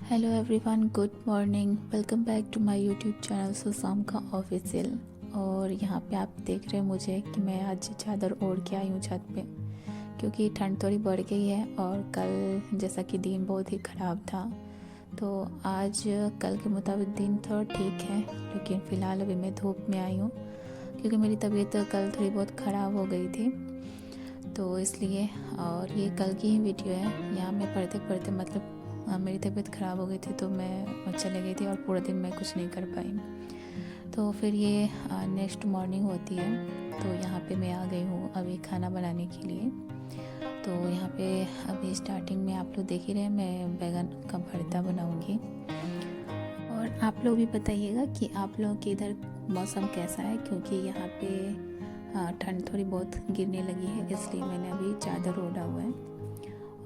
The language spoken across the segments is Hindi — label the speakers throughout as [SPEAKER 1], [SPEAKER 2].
[SPEAKER 1] Hello everyone, good morning. Welcome back to my YouTube channel Susam का ऑफिशियल। और यहाँ पे आप देख रहे हैं मुझे कि मैं आज चादर ओढ़ के आई हूँ छत पे, क्योंकि ठंड थोड़ी बढ़ गई है और कल जैसा कि दिन बहुत ही ख़राब था, तो आज कल के मुताबिक दिन थोड़ा ठीक है। लेकिन फ़िलहाल अभी मैं धूप में आई हूँ क्योंकि मेरी तबीयत कल थोड़ी बहुत ख़राब हो गई थी, तो इसलिए। और ये कल की ही वीडियो है। यहाँ मैं पढ़ते पढ़ते मतलब मेरी तबीयत ख़राब हो गई थी, तो मैं चले गई थी और पूरा दिन मैं कुछ नहीं कर पाई। तो फिर ये नेक्स्ट मॉर्निंग होती है, तो यहाँ पे मैं आ गई हूँ अभी खाना बनाने के लिए। तो यहाँ पे अभी स्टार्टिंग में आप लोग देख ही रहे, मैं बैगन का भरता बनाऊँगी। और आप लोग भी बताइएगा कि आप लोगों के इधर मौसम कैसा है, क्योंकि यहाँ पे ठंड थोड़ी बहुत गिरने लगी है, इसलिए मैंने अभी चादर ओढ़ा हुआ है।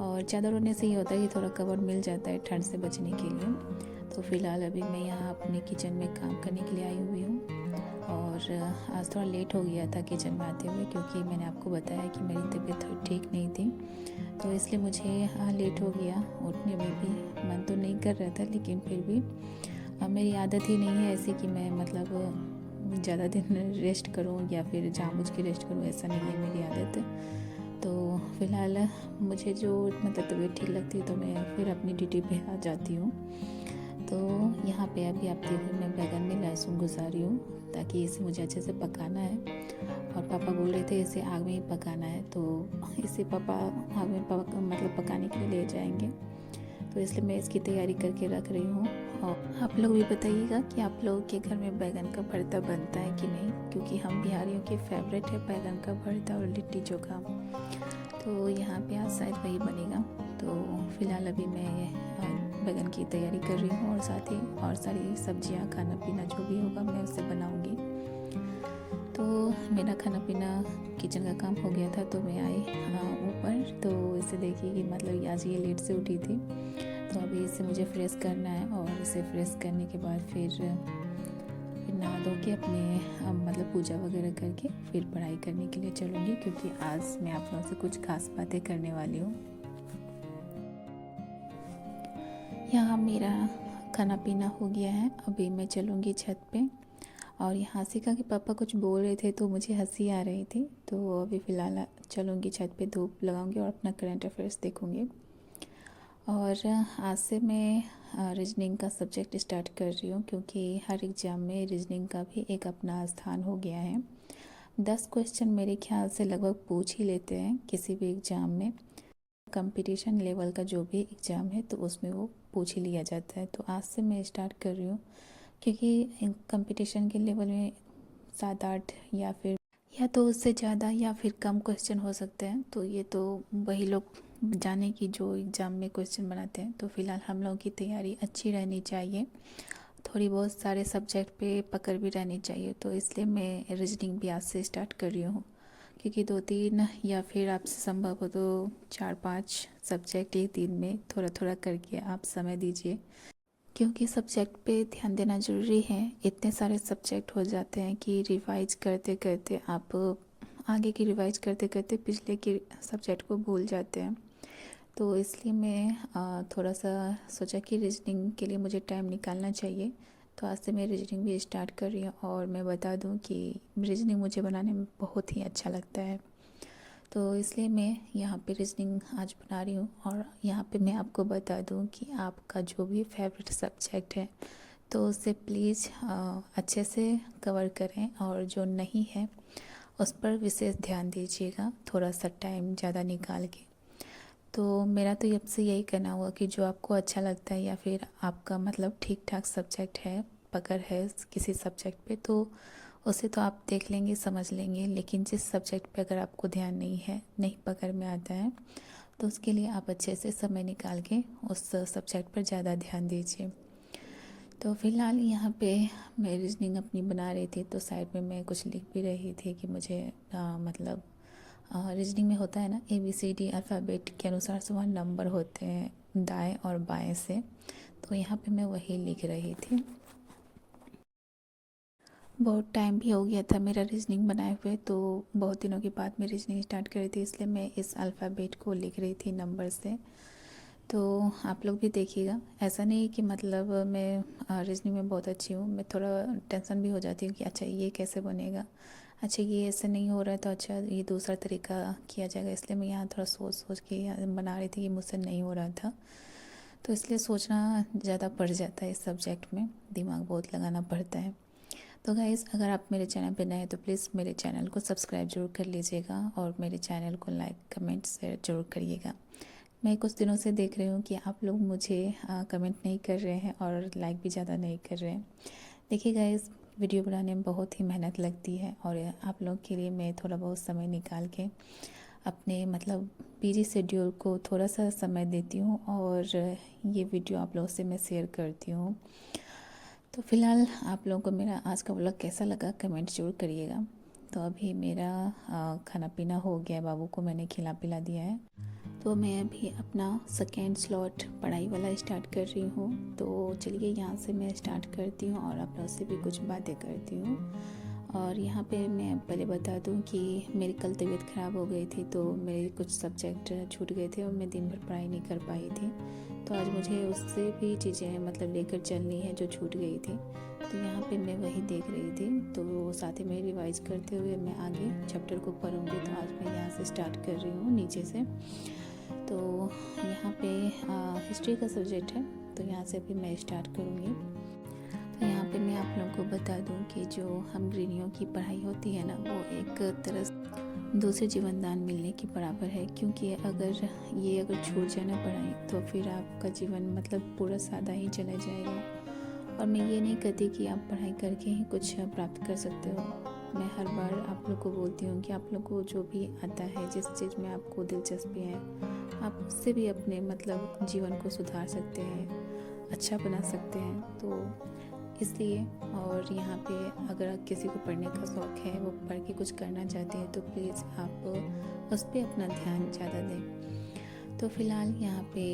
[SPEAKER 1] और चादर ओढ़ने से ये होता है कि थोड़ा कवर मिल जाता है ठंड से बचने के लिए। तो फ़िलहाल अभी मैं यहाँ अपने किचन में काम करने के लिए आई हुई हूँ। और आज थोड़ा लेट हो गया था किचन में आते हुए, क्योंकि मैंने आपको बताया कि मेरी तबीयत थोड़ी ठीक नहीं थी, तो इसलिए मुझे लेट हो गया। उठने में भी मन तो नहीं कर रहा था, लेकिन फिर भी मेरी आदत ही नहीं है ऐसी कि मैं मतलब ज़्यादा दिन रेस्ट करूँ या फिर जानबूझ के रेस्ट करूँ, ऐसा नहीं है मेरी आदत। तो फ़िलहाल मुझे जो मतलब तबीयत ठीक लगती है तो मैं फिर अपनी ड्यूटी पे आ जाती हूँ। तो यहाँ पे अभी आप देखो, मैं बैगन में लहसुन घुसा रही हूँ ताकि इसे मुझे अच्छे से पकाना है। और पापा बोल रहे थे इसे आग में ही पकाना है, तो इसे पापा आग में मतलब पकाने के लिए ले जाएंगे, तो इसलिए मैं इसकी तैयारी करके रख रही हूँ। और आप लोग भी बताइएगा कि आप लोगों के घर में बैगन का भरता बनता है कि नहीं, क्योंकि हम बिहारियों के फेवरेट है बैगन का भरता और लिट्टी चोखा। तो यहाँ पे आज शायद वही बनेगा। तो फ़िलहाल अभी मैं बैगन की तैयारी कर रही हूँ और साथ ही और सारी सब्जियाँ, खाना पीना जो भी होगा मैं उससे बनाऊँगी। तो मेरा खाना पीना किचन का काम हो गया था, तो मैं आई ऊपर। तो इसे देखिए कि मतलब आज ये लेट से उठी थी, तो अभी इसे मुझे फ्रेश करना है। और इसे फ्रेश करने के बाद फिर नहा धो के अपने मतलब पूजा वगैरह करके फिर पढ़ाई करने के लिए चलूँगी, क्योंकि आज मैं आप लोगों से कुछ खास बातें करने वाली हूँ। यहाँ मेरा खाना पीना हो गया है, अभी मैं चलूँगी छत पे। और यहाँ शिखा के पापा कुछ बोल रहे थे तो मुझे हंसी आ रही थी, तो अभी फ़िलहाल चलूँगी छत पे, धूप लगाऊँगी और अपना करंट अफेयर्स देखूँगी। और आज से मैं रीजनिंग का सब्जेक्ट स्टार्ट कर रही हूँ, क्योंकि हर एग्ज़ाम में रीजनिंग का भी एक अपना स्थान हो गया है। 10 क्वेश्चन मेरे ख्याल से लगभग पूछ ही लेते हैं किसी भी एग्ज़ाम में। कंपटीशन लेवल का जो भी एग्ज़ाम है तो उसमें वो पूछ ही लिया जाता है। तो आज से मैं स्टार्ट कर रही हूँ, क्योंकि कंपटीशन के लेवल में 7-8 या तो उससे ज़्यादा या फिर कम क्वेश्चन हो सकते हैं। तो ये तो वही लोग जाने की जो एग्ज़ाम में क्वेश्चन बनाते हैं। तो फ़िलहाल हम लोगों की तैयारी अच्छी रहनी चाहिए, थोड़ी बहुत सारे सब्जेक्ट पे पकड़ भी रहनी चाहिए। तो इसलिए मैं रीजनिंग भी आज से स्टार्ट कर रही हूँ, क्योंकि 2-3 या फिर आपसे संभव हो तो 4-5 सब्जेक्ट एक दिन में थोड़ा थोड़ा करके आप समय दीजिए, क्योंकि सब्जेक्ट पे ध्यान देना ज़रूरी है। इतने सारे सब्जेक्ट हो जाते हैं कि रिवाइज करते करते आप आगे की रिवाइज करते करते पिछले के सब्जेक्ट को भूल जाते हैं। तो इसलिए मैं थोड़ा सा सोचा कि रीजनिंग के लिए मुझे टाइम निकालना चाहिए, तो आज से मैं रीजनिंग भी स्टार्ट कर रही हूँ। और मैं बता दूँ कि रीजनिंग मुझे बनाने में बहुत ही अच्छा लगता है, तो इसलिए मैं यहाँ पे रीजनिंग आज बना रही हूँ। और यहाँ पे मैं आपको बता दूँ कि आपका जो भी फेवरेट सब्जेक्ट है तो उसे प्लीज़ अच्छे से कवर करें, और जो नहीं है उस पर विशेष ध्यान दीजिएगा, थोड़ा सा टाइम ज़्यादा निकाल के। तो मेरा तो अब से यही कहना होगा कि जो आपको अच्छा लगता है या फिर आपका मतलब ठीक ठाक सब्जेक्ट है, पकड़ है किसी सब्जेक्ट पे, तो उसे तो आप देख लेंगे, समझ लेंगे। लेकिन जिस सब्जेक्ट पे अगर आपको ध्यान नहीं है, नहीं पकड़ में आता है, तो उसके लिए आप अच्छे से समय निकाल के उस सब्जेक्ट पर ज़्यादा ध्यान दीजिए। तो फ़िलहाल यहाँ पे मैं रीजनिंग अपनी बना रही थी, तो साइड में मैं कुछ लिख भी रही थी कि मुझे मतलब रीजनिंग में होता है ना, ABCD अल्फ़ाबेट के अनुसार से वहाँ नंबर होते हैं दाएं और बाएं से, तो यहाँ पे मैं वही लिख रही थी। बहुत टाइम भी हो गया था मेरा रीजनिंग बनाए हुए, तो बहुत दिनों के बाद मैं रीजनिंग स्टार्ट कर रही थी, इसलिए मैं इस अल्फ़ाबेट को लिख रही थी नंबर से। तो आप लोग भी देखिएगा। ऐसा नहीं कि मतलब मैं रीजनिंग में बहुत अच्छी हूँ, मैं थोड़ा टेंशन भी हो जाती हूँ कि अच्छा ये कैसे बनेगा, अच्छा ये ऐसे नहीं हो रहा है तो अच्छा ये दूसरा तरीका किया जाएगा। इसलिए मैं यहाँ थोड़ा सोच सोच के बना रही थी कि मुझसे नहीं हो रहा था, तो इसलिए सोचना ज़्यादा पड़ जाता है। इस सब्जेक्ट में दिमाग बहुत लगाना पड़ता है। तो गाइज़, अगर आप मेरे चैनल पे नए हैं तो प्लीज़ मेरे चैनल को सब्सक्राइब जरूर कर लीजिएगा और मेरे चैनल को लाइक कमेंट शेयर जरूर करिएगा। मैं कुछ दिनों से देख रही हूँ कि आप लोग मुझे कमेंट नहीं कर रहे हैं और लाइक भी ज़्यादा नहीं कर रहे हैं। देखिए गाइज़, वीडियो बनाने में बहुत ही मेहनत लगती है और आप लोग के लिए मैं थोड़ा बहुत समय निकाल के अपने मतलब बिजी शेड्यूल को थोड़ा सा समय देती हूँ और ये वीडियो आप लोगों से मैं शेयर करती हूँ। तो फ़िलहाल आप लोगों को मेरा आज का व्लॉग कैसा लगा कमेंट ज़रूर करिएगा। तो अभी मेरा खाना पीना हो गया, बाबू को मैंने खिला पिला दिया है, तो मैं अभी अपना सेकेंड स्लॉट पढ़ाई वाला स्टार्ट कर रही हूँ। तो चलिए यहाँ से मैं स्टार्ट करती हूँ और आप लोगों से भी कुछ बातें करती हूँ। और यहाँ पे मैं पहले बता दूँ कि मेरी कल तबीयत ख़राब हो गई थी, तो मेरे कुछ सब्जेक्ट छूट गए थे और मैं दिन भर पढ़ाई नहीं कर पाई थी। तो आज मुझे उससे भी चीज़ें मतलब लेकर चलनी है जो छूट गई थी। तो यहाँ पे मैं वही देख रही थी, तो साथ ही में रिवाइज़ करते हुए मैं आगे चैप्टर को पढ़ूँगी। तो आज मैं यहाँ से स्टार्ट कर रही हूँ नीचे से। तो यहाँ पे हिस्ट्री का सब्जेक्ट है, तो यहाँ से अभी मैं स्टार्ट करूँगी। तो यहाँ पे मैं आप लोगों को बता दूँ कि जो हम गृहिणियों की पढ़ाई होती है ना, वो एक तरह से दूसरे जीवन दान मिलने के बराबर है। क्योंकि अगर छूट जाए ना पढ़ाई, तो फिर आपका जीवन मतलब पूरा सादा ही चला जाएगा। और मैं ये नहीं कहती कि आप पढ़ाई करके ही कुछ प्राप्त कर सकते हो। मैं हर बार आप लोग को बोलती हूँ कि आप लोग को जो भी आता है, जिस चीज़ में आपको दिलचस्पी है, आप उससे भी अपने मतलब जीवन को सुधार सकते हैं, अच्छा बना सकते हैं। तो इसलिए और यहाँ पे अगर किसी को पढ़ने का शौक़ है, वो पढ़ के कुछ करना चाहते हैं, तो प्लीज़ आप उस पर अपना ध्यान ज़्यादा दें। तो फ़िलहाल यहाँ पे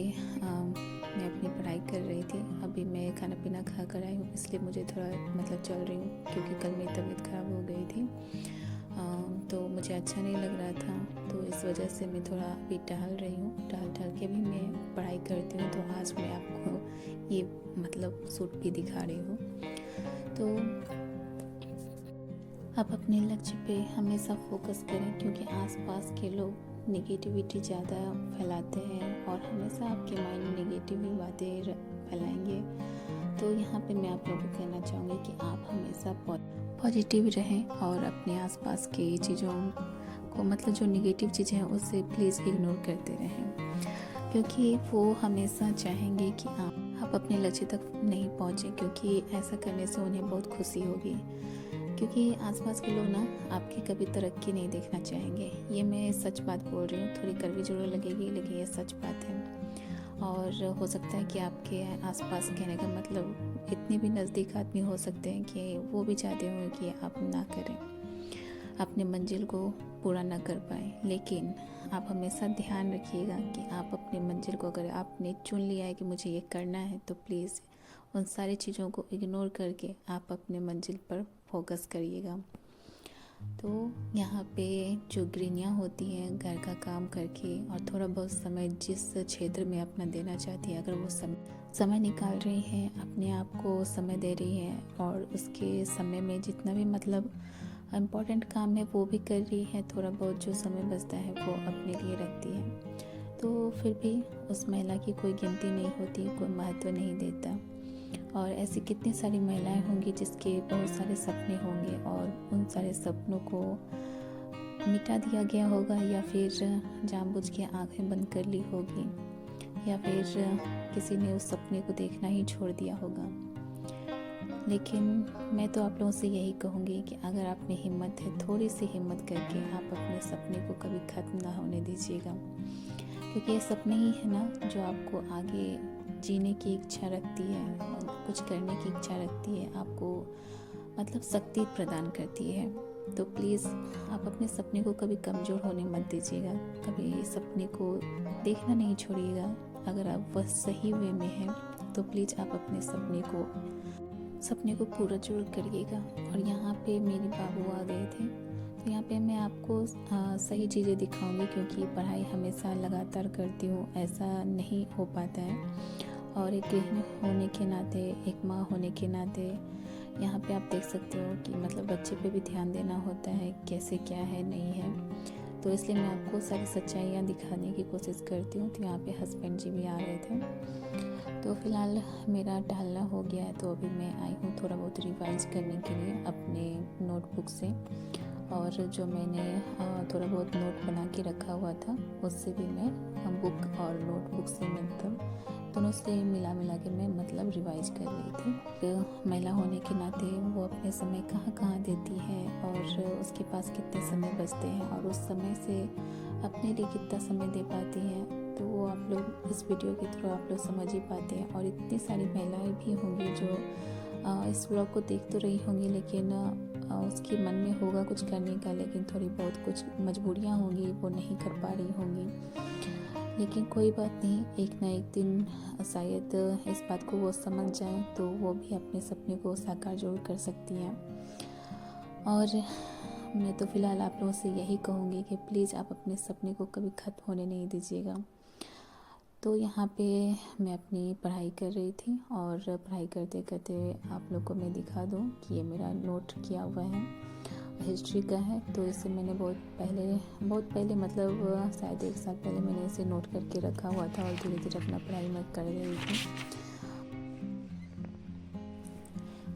[SPEAKER 1] मैं अपनी पढ़ाई कर रही थी। अभी मैं खाना पीना खा कर आई हूँ, इसलिए मुझे थोड़ा मतलब चल रही हूँ, क्योंकि कल मेरी तबीयत ख़राब हो गई थी। तो मुझे अच्छा नहीं लग रहा था, तो इस वजह से मैं थोड़ा अभी टहल रही हूँ। टहल के भी मैं पढ़ाई करती हूँ। तो आज मैं आपको ये मतलब सूट भी दिखा रही हूँ। तो आप अपने लक्ष्य पे हमेशा फोकस करें, क्योंकि आसपास के लोग नेगेटिविटी ज़्यादा फैलाते हैं और हमेशा आपके माइंड में नेगेटिव ही बातें फैलाएंगे। तो यहाँ पे मैं आप लोगों को कहना चाहूँगी कि आप हमेशा पॉजिटिव रहें और अपने आसपास की चीज़ों को मतलब जो नेगेटिव चीज़ें हैं उससे प्लीज़ इग्नोर करते रहें, क्योंकि वो हमेशा चाहेंगे कि आप अपने लक्ष्य तक नहीं पहुँचे, क्योंकि ऐसा करने से उन्हें बहुत खुशी होगी। क्योंकि आसपास के लोग ना आपकी कभी तरक्की नहीं देखना चाहेंगे। ये मैं सच बात बोल रही हूँ, थोड़ी कड़वी जरूर लगेगी, लेकिन ये सच बात है। और हो सकता है कि आपके आसपास कहने का मतलब इतने भी नज़दीक आदमी हो सकते हैं कि वो भी चाहते होंगे कि आप ना करें, अपने मंजिल को पूरा ना कर पाए। लेकिन आप हमेशा ध्यान रखिएगा कि आप अपनी मंजिल को अगर आपने चुन लिया है कि मुझे ये करना है, तो प्लीज़ उन सारी चीज़ों को इग्नोर करके आप अपने मंजिल पर फोकस करिएगा। तो यहाँ पे जो गृहिणियाँ होती हैं घर का काम करके और थोड़ा बहुत समय जिस क्षेत्र में अपना देना चाहती है, अगर वो समय निकाल रही हैं, अपने आप को समय दे रही हैं और उसके समय में जितना भी मतलब इम्पोर्टेंट काम है वो भी कर रही है, थोड़ा बहुत जो समय बचता है वो अपने लिए रखती है, तो फिर भी उस महिला की कोई गिनती नहीं होती, कोई महत्व नहीं देता। और ऐसी कितनी सारी महिलाएं होंगी जिसके बहुत सारे सपने होंगे और उन सारे सपनों को मिटा दिया गया होगा, या फिर जानबूझ के आंखें बंद कर ली होगी, या फिर किसी ने उस सपने को देखना ही छोड़ दिया होगा। लेकिन मैं तो आप लोगों से यही कहूँगी कि अगर आप में हिम्मत है, थोड़ी सी हिम्मत करके आप अपने सपने को कभी ख़त्म ना होने दीजिएगा, क्योंकि ये सपने ही है ना जो आपको आगे जीने की इच्छा रखती है, कुछ करने की इच्छा रखती है, आपको मतलब शक्ति प्रदान करती है। तो प्लीज़ आप अपने सपने को कभी कमज़ोर होने मत दीजिएगा, कभी सपने को देखना नहीं छोड़िएगा। अगर आप वह सही वे में हैं तो प्लीज़ आप अपने सपने को पूरा जरूर करिएगा। और यहाँ पे मेरे बाबू आ गए थे, तो यहाँ पे मैं आपको सही चीज़ें दिखाऊंगी, क्योंकि पढ़ाई हमेशा लगातार करती हूँ ऐसा नहीं हो पाता है। और एक गृहिणी होने के नाते, एक माँ होने के नाते यहाँ पे आप देख सकते हो कि मतलब बच्चे पे भी ध्यान देना होता है, कैसे क्या है नहीं है। तो इसलिए मैं आपको सारी सच्चाइयाँ दिखाने की कोशिश करती हूँ। तो यहाँ पे हस्बैंड जी भी आ रहे थे। तो फ़िलहाल मेरा टहलना हो गया है, तो अभी मैं आई हूँ थोड़ा बहुत रिवाइज करने के लिए अपने नोटबुक से। और जो मैंने थोड़ा बहुत नोट बना के रखा हुआ था, उससे भी मैं बुक और नोटबुक से मतलब दोनों से मिला के मैं मतलब रिवाइज कर रही थी। तो महिला होने के नाते वो अपने समय कहाँ कहाँ देती है और उसके पास कितने समय बचते हैं और उस समय से अपने लिए कितना समय दे पाती है, तो वो आप लोग इस वीडियो के थ्रू आप लोग समझ ही पाते हैं। और इतनी सारी महिलाएं भी होंगी जो इस व्लॉग को देख तो रही होंगी, लेकिन उसके मन में होगा कुछ करने का, लेकिन थोड़ी बहुत कुछ मजबूरियां होंगी, वो नहीं कर पा रही होंगी। लेकिन कोई बात नहीं, एक ना एक दिन शायद इस बात को वो समझ जाएं तो वो भी अपने सपने को साकार जरूर कर सकती हैं। और मैं तो फ़िलहाल आप लोगों से यही कहूँगी कि प्लीज़ आप अपने सपने को कभी ख़त्म होने नहीं दीजिएगा। तो यहाँ पे मैं अपनी पढ़ाई कर रही थी, और पढ़ाई करते करते आप लोग को मैं दिखा दूँ कि ये मेरा नोट किया हुआ है, हिस्ट्री का है। तो इसे मैंने बहुत पहले मतलब शायद 1 साल पहले मैंने इसे नोट करके रखा हुआ था, और धीरे धीरे अपना पढ़ाई मैं कर रही थी।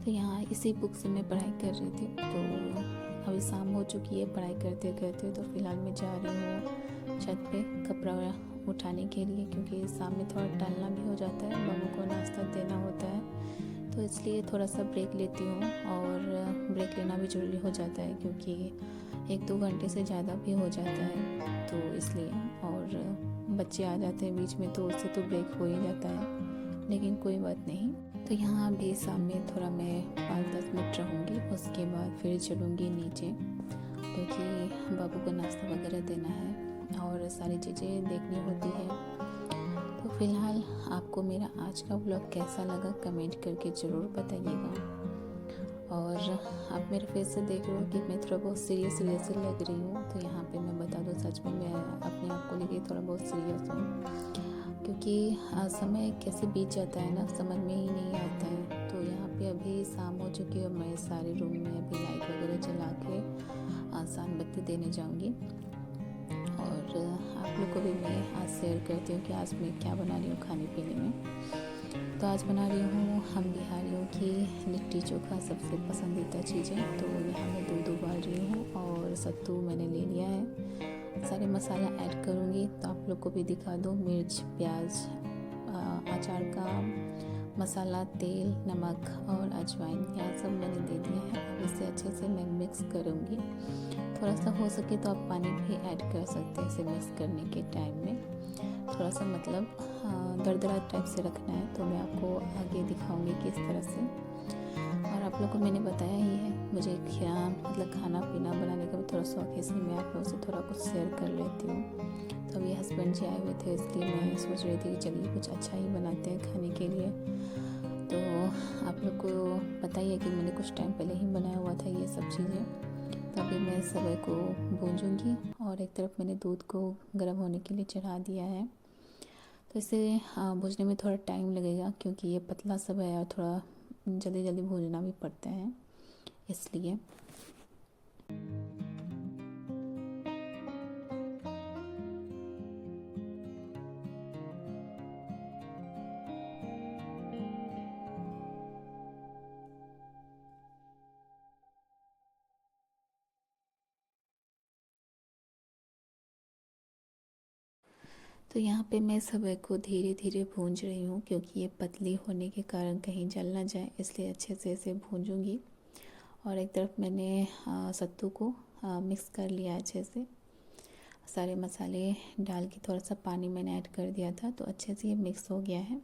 [SPEAKER 1] तो यहाँ इसी बुक से मैं पढ़ाई कर रही थी। तो अभी शाम हो चुकी है पढ़ाई करते करते, तो फ़िलहाल मैं जा रही हूँ छत पे कपड़ा उठाने के लिए, क्योंकि शाम में थोड़ा टहलना भी हो जाता है, बाबू को नाश्ता देना होता है, तो इसलिए थोड़ा सा ब्रेक लेती हूँ। और ब्रेक लेना भी ज़रूरी हो जाता है, क्योंकि 1-2 घंटे से ज़्यादा भी हो जाता है, तो इसलिए। और बच्चे आ जाते हैं बीच में, तो उससे तो ब्रेक हो ही जाता है, लेकिन कोई बात नहीं। तो यहाँ भी शाम में थोड़ा मैं 5-10 मिनट रहूँगी, उसके बाद फिर चलूँगी नीचे, क्योंकि बाबू को नाश्ता वगैरह देना है और सारी चीज़ें देखनी होती है। तो फिलहाल आपको मेरा आज का व्लॉग कैसा लगा कमेंट करके ज़रूर बताइएगा। और आप मेरे फेस से देख रहे हो कि मैं थोड़ा बहुत सीरियस लग रही हूँ। तो यहाँ पे मैं बता दूँ, सच में मैं अपने आप को लेके थोड़ा बहुत सीरियस हूँ, क्योंकि समय कैसे बीत जाता है ना, समझ में ही नहीं आता है। तो यहाँ पे अभी शाम हो चुकी है, मैं सारे रूम में अभी लाइट वगैरह जला के शाम बत्ती देने जाऊँगी। और आप लोग को भी मैं आज शेयर करती हूँ कि आज मैं क्या बना रही हूँ खाने पीने में। तो आज बना रही हूँ हम बिहारियों की लिट्टी चोखा, सबसे पसंदीदा चीज़ है। तो यहाँ मैं दूध उबाल रही हूँ और सत्तू मैंने ले लिया है, सारे मसाला ऐड करूँगी। तो आप लोग को भी दिखा दूँ, मिर्च, प्याज, अचार का मसाला, तेल, नमक और अजवाइन, यह सब मैंने दे दिया है। अब इसे अच्छे से मैं मिक्स करूँगी। थोड़ा सा हो सके तो आप पानी भी ऐड कर सकते हैं इसे मिक्स करने के टाइम में। थोड़ा सा मतलब दरदरा टाइप से रखना है, तो मैं आपको आगे दिखाऊंगी किस तरह से। और आप लोग को मैंने बताया ही है, मुझे मतलब खाना पीना बनाने का भी थोड़ा शौक है, इसलिए मैं आप लोगों से थोड़ा कुछ शेयर कर लेती हूँ। तो अभी हस्बैंड जी आए हुए थे, इसलिए मैं सोच रही थी कि चलिए कुछ अच्छा ही बनाते हैं खाने के लिए। तो आप लोग को पता ही है कि मैंने कुछ टाइम पहले ही बनाया हुआ था ये सब चीज़ें। तो अभी मैं सबे को भूंजूंगी, और एक तरफ मैंने दूध को गर्म होने के लिए चढ़ा दिया है। तो इसे भूनने में थोड़ा टाइम लगेगा, क्योंकि ये पतला सब है और थोड़ा जल्दी भूनना भी पड़ता है, इसलिए। तो यहाँ पे मैं सबे को धीरे धीरे भूंज रही हूँ, क्योंकि ये पतली होने के कारण कहीं जल ना जाए, इसलिए अच्छे से इसे भूंजूंगी। और एक तरफ मैंने सत्तू को मिक्स कर लिया अच्छे से, सारे मसाले डाल के थोड़ा सा पानी मैंने ऐड कर दिया था, तो अच्छे से ये मिक्स हो गया है।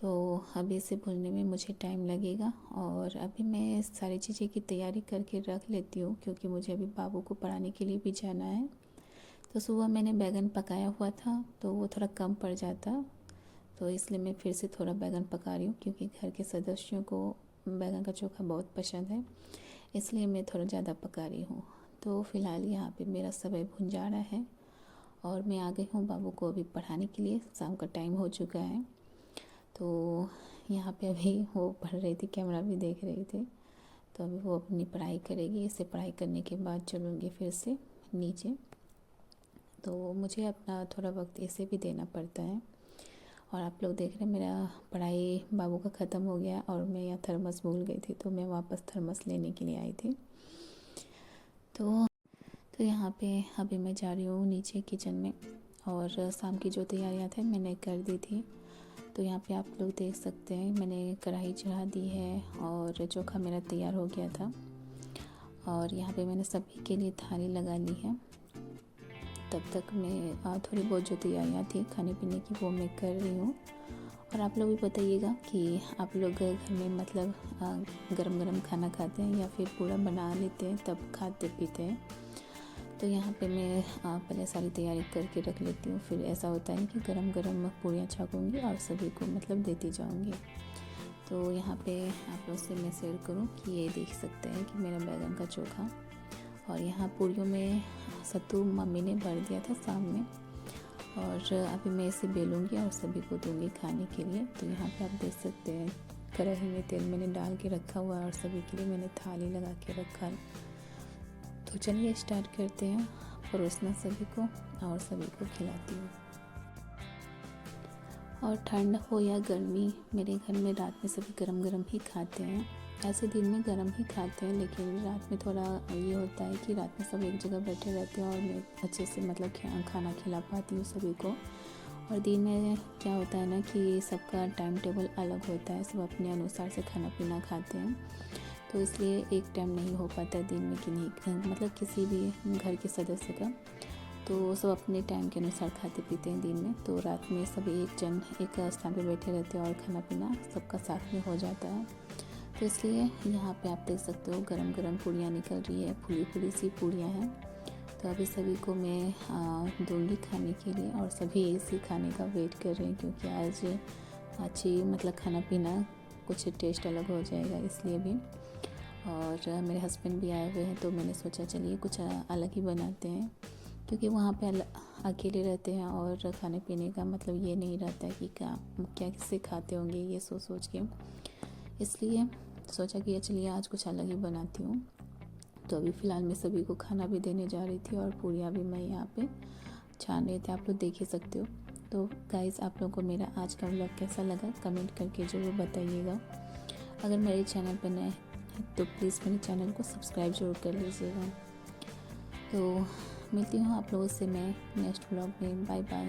[SPEAKER 1] तो अभी इसे भूनने में मुझे टाइम लगेगा। और अभी मैं सारी चीज़ें की तैयारी करके रख लेती हूँ, क्योंकि मुझे अभी बाबू को पढ़ाने के लिए भी जाना है। तो सुबह मैंने बैगन पकाया हुआ था, तो वो थोड़ा कम पड़ जाता, तो इसलिए मैं फिर से थोड़ा बैगन पका रही हूँ, क्योंकि घर के सदस्यों को बैगन का चोखा बहुत पसंद है, इसलिए मैं थोड़ा ज़्यादा पका रही हूँ। तो फ़िलहाल यहाँ पे मेरा समय भुन जा रहा है और मैं आ गई हूँ बाबू को अभी पढ़ाने के लिए। शाम का टाइम हो चुका है। तो यहाँ पे अभी वो पढ़ रही थी, कैमरा भी देख रही थी। तो अभी वो अपनी पढ़ाई करेगी। इसे पढ़ाई करने के बाद चलूँगी फिर से नीचे। तो मुझे अपना थोड़ा वक्त इसे भी देना पड़ता है। और आप लोग देख रहे हैं मेरा पढ़ाई बाबू का ख़त्म हो गया और मैं यहाँ थर्मस भूल गई थी, तो मैं वापस थर्मस लेने के लिए आई थी। तो यहाँ पे अभी मैं जा रही हूँ नीचे किचन में और शाम की जो तैयारियाँ थे मैंने कर दी थी। तो यहाँ पे आप लोग देख सकते हैं मैंने कढ़ाई चढ़ा दी है और चोखा मेरा तैयार हो गया था। और यहाँ पे मैंने सभी के लिए थाली लगा ली है। तब तक मैं थोड़ी बहुत जो तैयारियाँ थी खाने पीने की वो मैं कर रही हूँ। और आप लोग भी बताइएगा कि आप लोग घर में मतलब गरम गरम खाना खाते हैं या फिर पूरा बना लेते हैं तब खाते पीते हैं। तो यहाँ पे मैं पहले सारी तैयारी करके रख लेती हूँ। फिर ऐसा होता है कि गरम गरम पूरियाँ छकूँगी और सभी को मतलब देती जाऊँगी। तो यहाँ पे आप लोग से मैं शेयर करूँ कि ये देख सकते हैं कि मेरा बैगन का चोखा। और यहाँ पूरियों में सत्तू मम्मी ने भर दिया था शाम में। और अभी मैं इसे बेलूँगी और सभी को दूँगी खाने के लिए। तो यहाँ पे आप देख सकते हैं कढ़ाई में तेल मैंने डाल के रखा हुआ है और सभी के लिए मैंने थाली लगा के रखा है। तो चलिए स्टार्ट करते हैं परोसना सभी को और सभी को खिलाती हूँ। और ठंड हो या गर्मी मेरे घर में रात में सभी गरम गरम ही खाते हैं। ऐसे दिन में गरम ही खाते हैं, लेकिन रात में थोड़ा ये होता है कि रात में सब एक जगह बैठे रहते हैं और मैं अच्छे से मतलब खाना खिला पाती हूँ सभी को। और दिन में क्या होता है ना कि सबका टाइम टेबल अलग होता है, सब अपने अनुसार से खाना पीना खाते हैं। तो इसलिए एक टाइम नहीं हो पाता दिन में कि नहीं मतलब किसी भी घर के सदस्य का। तो सब अपने टाइम के अनुसार खाते पीते हैं दिन में। तो रात में सब एक स्थान पे बैठे रहते हैं और खाना पीना सबका साथ में हो जाता है। तो इसलिए यहाँ पे आप देख सकते हो गरम गरम पूड़ियाँ निकल रही है, फूली फूली सी पूड़ियाँ हैं। तो अभी सभी को मैं दूँगी खाने के लिए और सभी इसी खाने का वेट कर रहे हैं, क्योंकि आज अच्छी मतलब खाना पीना कुछ टेस्ट अलग हो जाएगा इसलिए भी। और मेरे हस्बैंड भी आए हुए हैं तो मैंने सोचा चलिए कुछ अलग ही बनाते हैं, क्योंकि वहाँ पे अकेले रहते हैं और खाने पीने का मतलब ये नहीं रहता है कि क्या किससे खाते होंगे ये सोच के। इसलिए सोचा कि चलिए आज कुछ अलग ही बनाती हूँ। तो अभी फ़िलहाल मैं सभी को खाना भी देने जा रही थी और पूरियाँ भी मैं यहाँ पे छान रहे थे, आप लोग देख ही सकते हो। तो गाइज़ आप लोगों को मेरा आज का व्लॉग कैसा लगा कमेंट करके ज़रूर बताइएगा। अगर मेरे चैनल पर नए हैं तो प्लीज़ मेरे चैनल को सब्सक्राइब ज़रूर कर लीजिएगा। तो मिलती हूँ आप लोगों से मैं नेक्स्ट व्लॉग में। Bye bye.